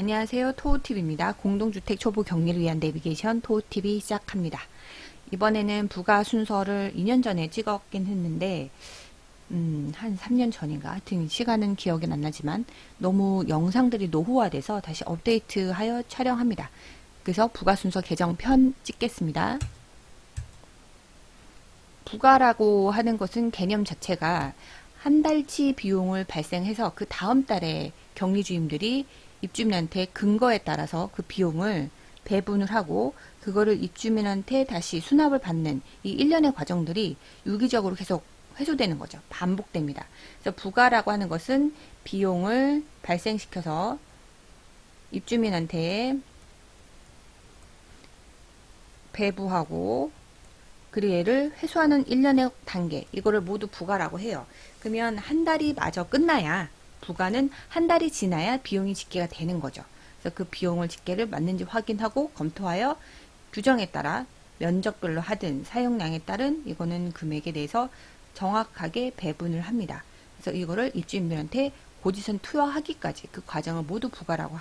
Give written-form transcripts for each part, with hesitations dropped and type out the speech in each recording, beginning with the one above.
안녕하세요. 토우팁입니다. 공동주택 초보 격리를 위한 내비게이션 토우팁이 시작합니다. 이번에는 부가 순서를 2년 전에 찍었긴 했는데 한 3년 전인가 하여튼 시간은 기억이 안 나지만 너무 영상들이 노후화돼서 다시 업데이트하여 촬영합니다. 그래서 부가 순서 개정편 찍겠습니다. 부가라고 하는 것은 개념 자체가 한 달치 비용을 발생해서 그 다음 달에 격리주임들이 입주민한테 근거에 따라서 그 비용을 배분을 하고 그거를 입주민한테 다시 수납을 받는 이 일련의 과정들이 유기적으로 계속 회수되는 거죠. 반복됩니다. 그래서 부가라고 하는 것은 비용을 발생시켜서 입주민한테 배부하고 그리고 얘를 회수하는 일련의 단계, 이거를 모두 부가라고 해요. 그러면 한 달이 마저 끝나야, 부가는 한 달이 지나야 비용이 집계가 되는 거죠. 그래서 그 비용을 집계를 맞는지 확인하고 검토하여 규정에 따라 면적별로 하든 사용량에 따른 이거는 금액에 대해서 정확하게 배분을 합니다. 그래서 이거를 입주민들한테 고지서 투여하기까지 그 과정을 모두 부가라고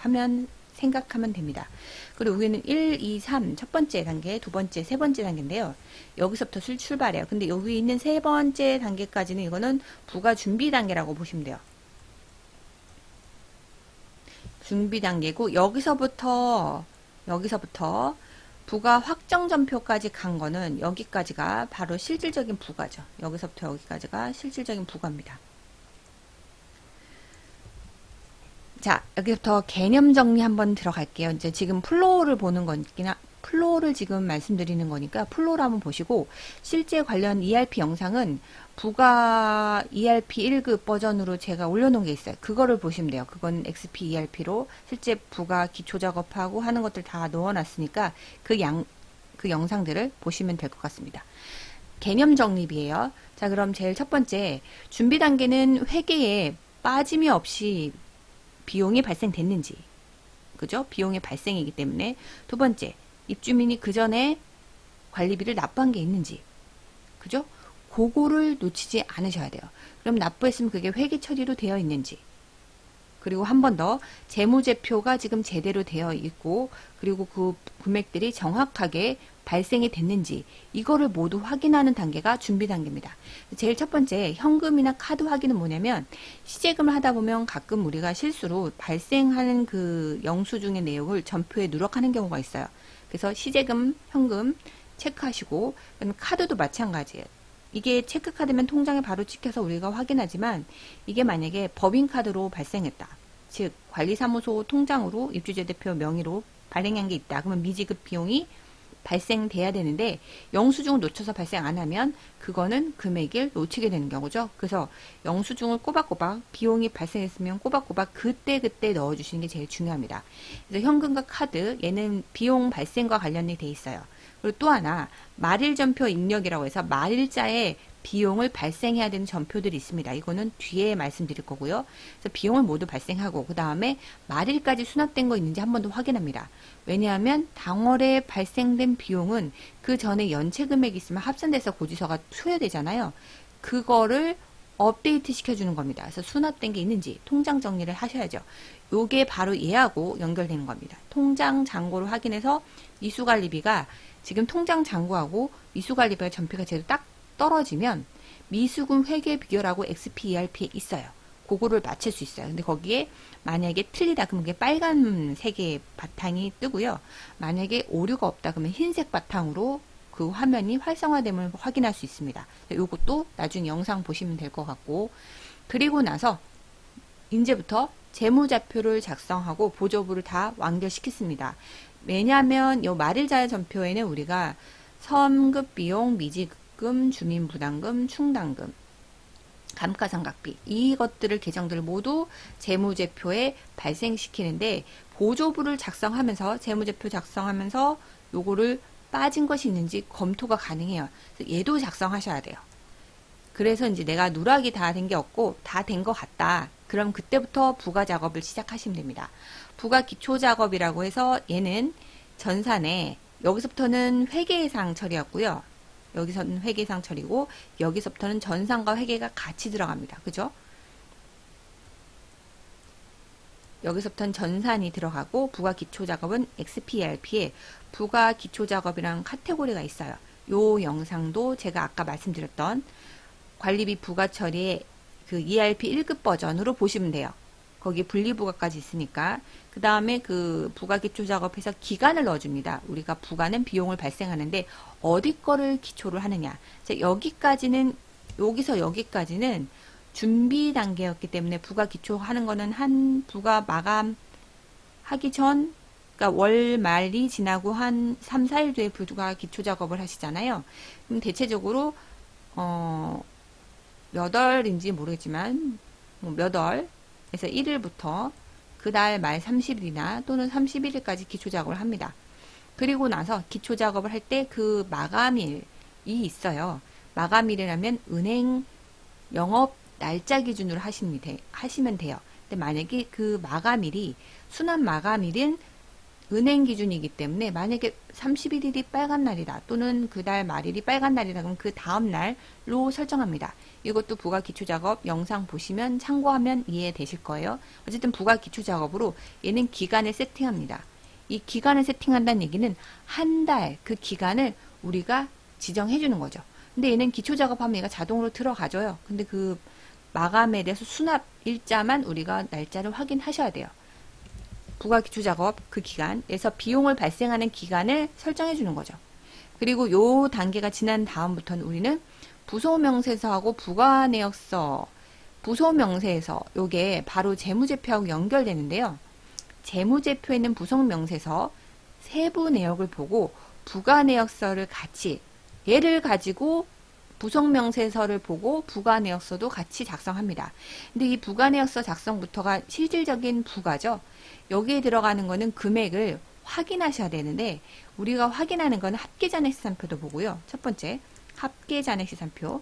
생각하면 됩니다. 그리고 여기는 1, 2, 3 첫 번째 단계, 두 번째, 세 번째 단계인데요. 여기서부터 출발해요. 근데 여기 있는 세 번째 단계까지는 이거는 부가 준비 단계라고 보시면 돼요. 준비 단계고 여기서부터 부가 확정전표까지 간 거는 여기까지가 바로 실질적인 부가죠. 여기서부터 여기까지가 실질적인 부가입니다. 자, 여기부터 개념 정리 한번 들어갈게요. 이제 지금 플로우를 보는 거니까, 플로우를 지금 말씀드리는 거니까 플로우를 한번 보시고, 실제 관련 ERP 영상은 부가 ERP 1급 버전으로 제가 올려놓은 게 있어요. 그거를 보시면 돼요. 그건 XP ERP로 실제 부가 기초 작업하고 하는 것들 다 넣어놨으니까 그 영상들을 보시면 될 것 같습니다. 개념 정립이에요. 자, 그럼 제일 첫 번째, 준비 단계는 회계에 빠짐이 없이 비용이 발생됐는지, 그죠? 비용의 발생이기 때문에. 두 번째, 입주민이 그 전에 관리비를 납부한 게 있는지, 그죠? 그거를 놓치지 않으셔야 돼요. 그럼 납부했으면 그게 회계 처리로 되어 있는지, 그리고 한 번 더 재무제표가 지금 제대로 되어 있고, 그리고 그 금액들이 정확하게 발생이 됐는지, 이거를 모두 확인하는 단계가 준비 단계입니다. 제일 첫 번째, 현금이나 카드 확인은 뭐냐면, 시제금을 하다 보면 가끔 우리가 실수로 발생하는 그 영수증의 내용을 전표에 누락하는 경우가 있어요. 그래서 시제금, 현금 체크하시고, 카드도 마찬가지예요. 이게 체크카드면 통장에 바로 찍혀서 우리가 확인하지만, 이게 만약에 법인카드로 발생했다, 즉 관리사무소 통장으로 입주자 대표 명의로 발행한 게 있다, 그러면 미지급 비용이 발생돼야 되는데 영수증을 놓쳐서 발생 안 하면 그거는 금액을 놓치게 되는 경우죠. 그래서 영수증을 꼬박꼬박, 비용이 발생했으면 꼬박꼬박 그때그때 넣어주시는 게 제일 중요합니다. 그래서 현금과 카드, 얘는 비용 발생과 관련이 돼 있어요. 그리고 또 하나, 말일전표 입력이라고 해서 말일자에 비용을 발생해야 되는 전표들이 있습니다. 이거는 뒤에 말씀드릴 거고요. 그래서 비용을 모두 발생하고 그 다음에 말일까지 수납된 거 있는지 한 번 더 확인합니다. 왜냐하면 당월에 발생된 비용은 그 전에 연체 금액이 있으면 합산돼서 고지서가 수여되잖아요. 그거를 업데이트 시켜주는 겁니다. 그래서 수납된 게 있는지 통장 정리를 하셔야죠. 요게 바로 얘하고 연결되는 겁니다. 통장 잔고를 확인해서 미수관리비가 지금 통장 잔고하고 미수관리비가 전표가 제대로 딱 떨어지면 미수금 회계 비교라고 XP ERP에 있어요. 그거를 맞출 수 있어요. 근데 거기에 만약에 틀리다 그러면 그게 빨간색의 바탕이 뜨고요. 만약에 오류가 없다 그러면 흰색 바탕으로 그 화면이 활성화됨을 확인할 수 있습니다. 요것도 나중에 영상 보시면 될 것 같고, 그리고 나서 이제부터 재무자표를 작성하고 보조부를 다 완결시켰습니다. 왜냐하면 요 말일자의 전표에는 우리가 선급비용, 미지급 주민부담금, 충당금, 감가상각비, 이것들을 계정들을 모두 재무제표에 발생시키는데, 보조부를 작성하면서 재무제표 작성하면서 요거를 빠진 것이 있는지 검토가 가능해요. 그래서 얘도 작성하셔야 돼요. 그래서 이제 내가 누락이 다 된 게 없고 다 된 것 같다, 그럼 그때부터 부가 작업을 시작하시면 됩니다. 부가 기초 작업이라고 해서 얘는 전산에, 여기서부터는 회계상 처리였고요. 여기서는 회계상 처리고 여기서부터는 전산과 회계가 같이 들어갑니다. 그죠? 여기서부터는 전산이 들어가고 부가기초작업은 XPRP에 부가기초작업이라는 카테고리가 있어요. 요 영상도 제가 아까 말씀드렸던 관리비 부가처리의 그 ERP 1급 버전으로 보시면 돼요. 거기 분리부가까지 있으니까. 그 다음에 그 부가기초작업해서 기간을 넣어줍니다. 우리가 부가는 비용을 발생하는데 어디 거를 기초를 하느냐. 여기까지는, 여기서 여기까지는 준비 단계였기 때문에 부가 기초 하는 거는 한 부가 마감 하기 전, 그러니까 월 말이 지나고 한 3, 4일 뒤에 부가 기초 작업을 하시잖아요. 그럼 대체적으로 몇 월인지 모르겠지만 몇 월에서 1일부터 그 달 말 30일이나 또는 31일까지 기초 작업을 합니다. 그리고 나서 기초 작업을 할 때 그 마감일이 있어요. 마감일이라면 은행 영업 날짜 기준으로 하시면 돼요. 근데 만약에 그 마감일이 순환 마감일은 은행 기준이기 때문에 만약에 31일이 빨간 날이다 또는 그 달 말일이 빨간 날이다 그러면 그 다음 날로 설정합니다. 이것도 부가 기초 작업 영상 보시면 참고하면 이해되실 거예요. 어쨌든 부가 기초 작업으로 얘는 기간을 세팅합니다. 이 기간을 세팅한다는 얘기는 한 달 그 기간을 우리가 지정해 주는 거죠. 근데 얘는 기초 작업하면 얘가 자동으로 들어가줘요. 근데 그 마감에 대해서 수납 일자만 우리가 날짜를 확인하셔야 돼요. 부가기초 작업 그 기간에서 비용을 발생하는 기간을 설정해 주는 거죠. 그리고 요 단계가 지난 다음부터는 우리는 부소명세서하고 부가내역서, 부소명세서 요게 바로 재무제표하고 연결되는데요. 재무제표에는 부소명세서 세부 내역을 보고 부가내역서를 같이 얘를 가지고 부속명세서를 보고 부가내역서도 같이 작성합니다. 근데 이 부가내역서 작성부터가 실질적인 부가죠. 여기에 들어가는 거는 금액을 확인하셔야 되는데 우리가 확인하는 건 합계잔액시산표도 보고요. 첫 번째 합계잔액시산표,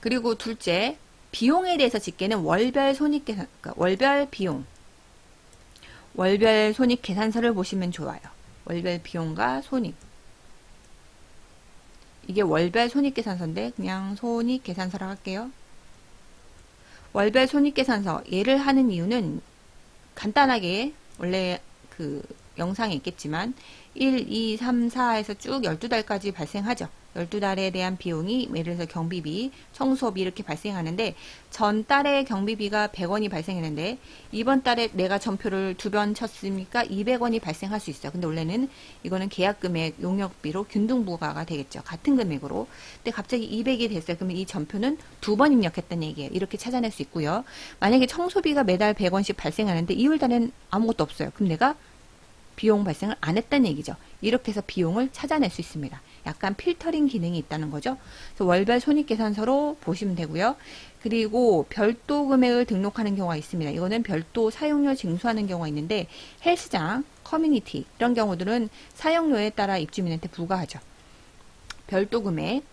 그리고 둘째 비용에 대해서 집계는 월별 손익계산, 그러니까 월별 비용, 월별 손익계산서를 보시면 좋아요. 월별 비용과 손익, 이게 월별 손익계산서인데 그냥 손익계산서라고 할게요. 월별 손익계산서 얘를 하는 이유는 간단하게 원래 그 영상에 있겠지만 1, 2, 3, 4에서 쭉 12달까지 발생하죠. 12달에 대한 비용이 예를 들어서 경비비, 청소비 이렇게 발생하는데 전 달에 경비비가 100원이 발생했는데 이번 달에 내가 전표를 2번 쳤으니까 200원이 발생할 수 있어요. 근데 원래는 이거는 계약금액 용역비로 균등부가가 되겠죠. 같은 금액으로. 근데 갑자기 200이 됐어요. 그러면 이 전표는 2번 입력했다는 얘기예요. 이렇게 찾아낼 수 있고요. 만약에 청소비가 매달 100원씩 발생하는데 2월 달에는 아무것도 없어요. 그럼 내가 비용 발생을 안 했다는 얘기죠. 이렇게 해서 비용을 찾아낼 수 있습니다. 약간 필터링 기능이 있다는 거죠. 그래서 월별 손익계산서로 보시면 되고요. 그리고 별도 금액을 등록하는 경우가 있습니다. 이거는 별도 사용료 징수하는 경우가 있는데 헬스장, 커뮤니티 이런 경우들은 사용료에 따라 입주민한테 부과하죠. 별도 금액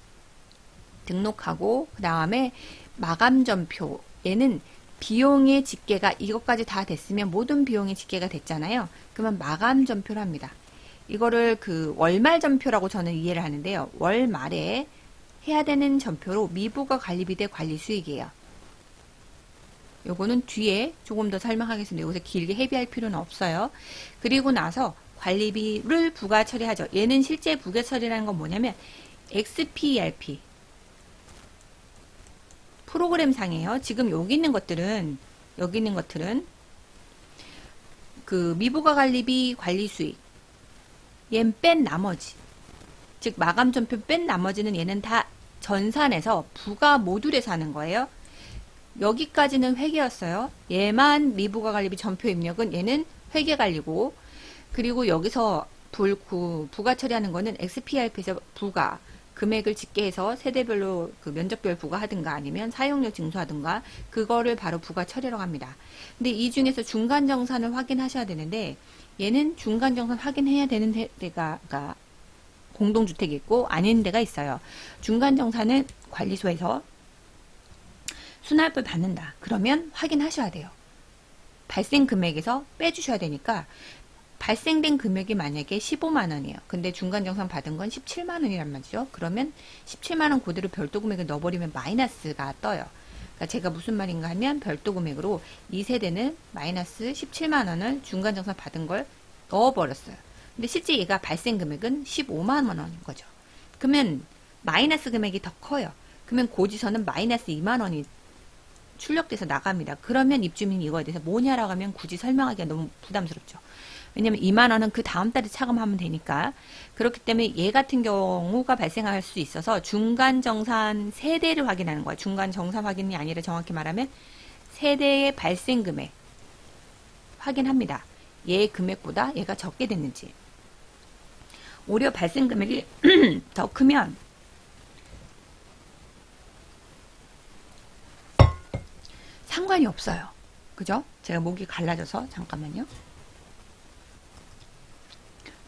등록하고 그 다음에 마감전표, 얘는 비용의 집계가 이것까지 다 됐으면 모든 비용의 집계가 됐잖아요. 그러면 마감전표를 합니다. 이거를 그 월말 전표라고 저는 이해를 하는데요. 월 말에 해야 되는 전표로 미부가 관리비 대 관리수익이에요. 요거는 뒤에 조금 더 설명하겠습니다. 여기서 길게 헤비할 필요는 없어요. 그리고 나서 관리비를 부가 처리하죠. 얘는 실제 부가 처리라는 건 뭐냐면 XPRP 프로그램 상이에요. 지금 여기 있는 것들은 그 미부가 관리비 관리수익 얘는 뺀 나머지, 즉 마감전표 뺀 나머지는 얘는 다 전산에서 부가 모듈에서 하는 거예요. 여기까지는 회계였어요. 얘만 미부가 관리비 전표 입력은 얘는 회계 관리고, 그리고 여기서 부가 처리하는 거는 XPRP에서 부가 금액을 집계해서 세대별로 그 면적별 부과하든가 아니면 사용료 징수하든가 그거를 바로 부가 처리라고 합니다. 근데 이 중에서 중간정산을 확인하셔야 되는데 얘는 중간정산 확인해야 되는 데가 공동주택이 있고 아닌 데가 있어요. 중간정산은 관리소에서 수납을 받는다. 그러면 확인하셔야 돼요. 발생 금액에서 빼주셔야 되니까 발생된 금액이 만약에 15만원이에요. 근데 중간정산 받은 건 17만원이란 말이죠. 그러면 17만원 그대로 별도 금액을 넣어버리면 마이너스가 떠요. 그러니까 제가 무슨 말인가 하면 별도 금액으로 이 세대는 마이너스 17만 원을 중간정산 받은 걸 넣어버렸어요. 근데 실제 얘가 발생 금액은 15만 원인 거죠. 그러면 마이너스 금액이 더 커요. 그러면 고지서는 마이너스 2만 원이 출력돼서 나갑니다. 그러면 입주민이 이거에 대해서 뭐냐라고 하면 굳이 설명하기가 너무 부담스럽죠. 왜냐면 2만 원은 그 다음 달에 차감하면 되니까. 그렇기 때문에 얘 같은 경우가 발생할 수 있어서 중간정산 세대를 확인하는 거야. 중간정산 확인이 아니라 정확히 말하면 세대의 발생 금액 확인합니다. 얘 금액보다 얘가 적게 됐는지. 오히려 발생 금액이 더 크면 상관이 없어요. 그죠? 제가 목이 갈라져서 잠깐만요.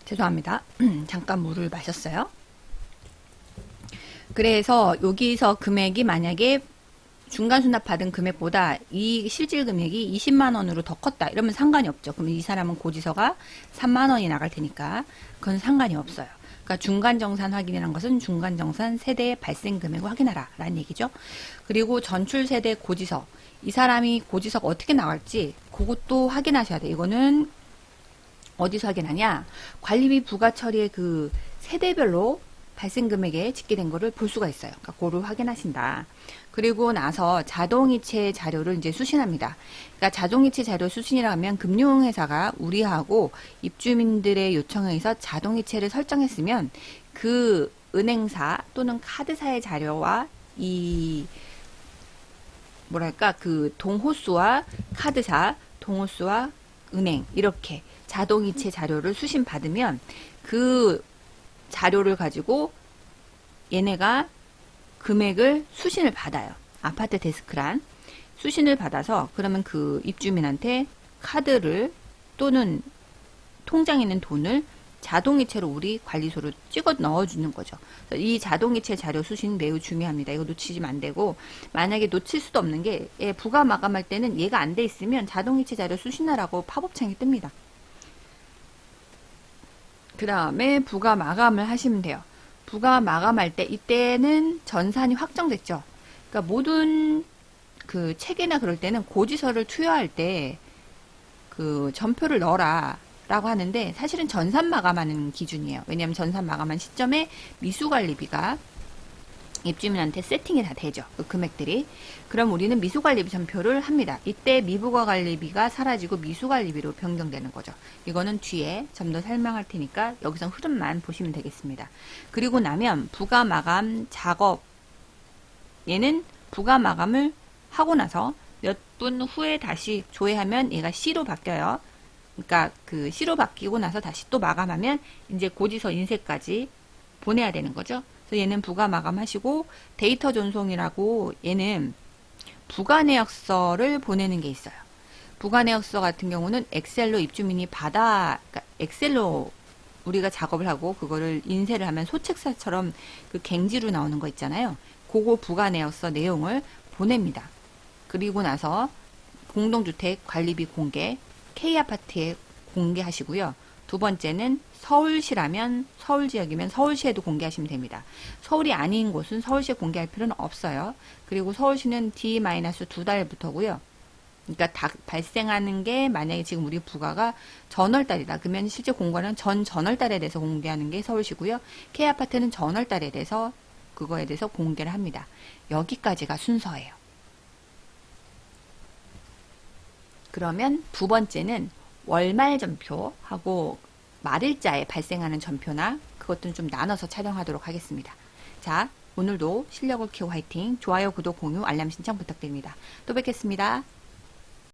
죄송합니다. 잠깐 물을 마셨어요. 그래서 여기서 금액이 만약에 중간 수납 받은 금액보다 이 실질 금액이 20만 원으로 더 컸다. 이러면 상관이 없죠. 그럼 이 사람은 고지서가 3만 원이 나갈 테니까 그건 상관이 없어요. 그러니까 중간정산 확인이라는 것은 중간정산 세대의 발생 금액을 확인하라 라는 얘기죠. 그리고 전출 세대 고지서. 이 사람이 고지서가 어떻게 나갈지 그것도 확인하셔야 돼요. 이거는 어디서 확인하냐? 관리비 부가 처리의 그 세대별로 발생 금액에 집계된 거를 볼 수가 있어요. 그러니까 그거를 확인하신다. 그리고 나서 자동이체 자료를 이제 수신합니다. 그러니까 자동이체 자료 수신이라 하면 금융회사가 우리하고 입주민들의 요청에 의해서 자동이체를 설정했으면 그 은행사 또는 카드사의 자료와 이 뭐랄까 그 동호수와 카드사, 동호수와 은행 이렇게 자동이체 자료를 수신받으면 그 자료를 가지고 얘네가 금액을 수신을 받아요. 아파트 데스크란 수신을 받아서 그러면 그 입주민한테 카드를 또는 통장에 있는 돈을 자동이체로 우리 관리소로 찍어 넣어주는 거죠. 이 자동이체 자료 수신 매우 중요합니다. 이거 놓치시면 안 되고 만약에 놓칠 수도 없는 게 부가 마감할 때는 얘가 안 돼 있으면 자동이체 자료 수신하라고 팝업창이 뜹니다. 그 다음에 부가 마감을 하시면 돼요. 부가 마감할 때 이때는 전산이 확정됐죠. 그러니까 모든 그 체계나 그럴 때는 고지서를 투여할 때 그 전표를 넣어라 라고 하는데 사실은 전산 마감하는 기준이에요. 왜냐하면 전산 마감한 시점에 미수관리비가 입주민한테 세팅이 다 되죠. 그 금액들이. 그럼 우리는 미수관리비 전표를 합니다. 이때 미부가관리비가 사라지고 미수관리비로 변경되는 거죠. 이거는 뒤에 좀 더 설명할 테니까 여기서 흐름만 보시면 되겠습니다. 그리고 나면 부가마감 작업 얘는 부가마감을 하고 나서 몇 분 후에 다시 조회하면 얘가 C로 바뀌어요. 그러니까 그 C로 바뀌고 나서 다시 또 마감하면 이제 고지서 인쇄까지 보내야 되는 거죠. 그래서 얘는 부가 마감하시고 데이터 전송이라고 얘는 부가 내역서를 보내는 게 있어요. 부가 내역서 같은 경우는 엑셀로 입주민이 그러니까 엑셀로 우리가 작업을 하고 그거를 인쇄를 하면 소책사처럼 그 갱지로 나오는 거 있잖아요. 그거 부가 내역서 내용을 보냅니다. 그리고 나서 공동주택 관리비 공개, K아파트에 공개하시고요. 두 번째는 서울시라면 서울지역이면 서울시에도 공개하시면 됩니다. 서울이 아닌 곳은 서울시에 공개할 필요는 없어요. 그리고 서울시는 D-2달부터고요. 그러니까 발생하는 게 만약에 지금 우리 부가가 전월달이다. 그러면 실제 공고는 전월달에 대해서 공개하는 게 서울시고요. K아파트는 전월달에 대해서 그거에 대해서 공개를 합니다. 여기까지가 순서예요. 그러면 두 번째는 월말 전표하고 말일자에 발생하는 전표나 그것들은 좀 나눠서 촬영하도록 하겠습니다. 자, 오늘도 실력을 키워 화이팅! 좋아요, 구독, 공유, 알람 신청 부탁드립니다. 또 뵙겠습니다.